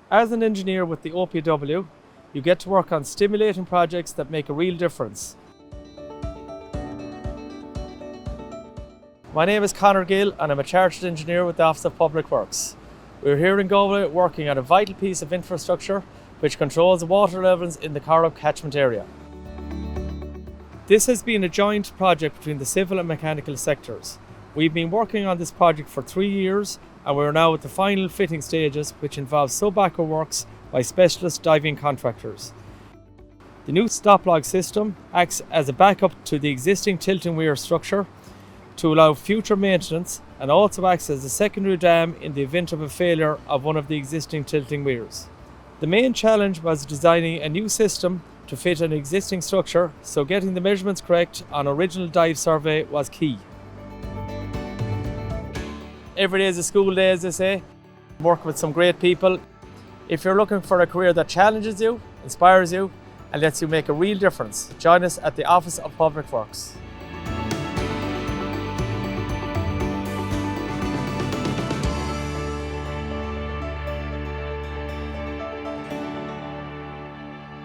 As an engineer with the OPW, you get to work on stimulating projects that make a real difference. My name is Conor Gill and I'm a chartered engineer with the Office of Public Works. We're here in Galway working on a vital piece of infrastructure which controls the water levels in the Corrib catchment area. This has been a joint project between the civil and mechanical sectors. We've been working on this project for 3 years and we're now at the final fitting stages, which involves sub-backer works by specialist diving contractors. The new stop-log system acts as a backup to the existing tilting weir structure to allow future maintenance, and also acts as a secondary dam in the event of a failure of one of the existing tilting weirs. The main challenge was designing a new system to fit an existing structure, so getting the measurements correct on original dive survey was key. Every day is a school day, as they say. Work with some great people. If you're looking for a career that challenges you, inspires you, and lets you make a real difference, join us at the Office of Public Works.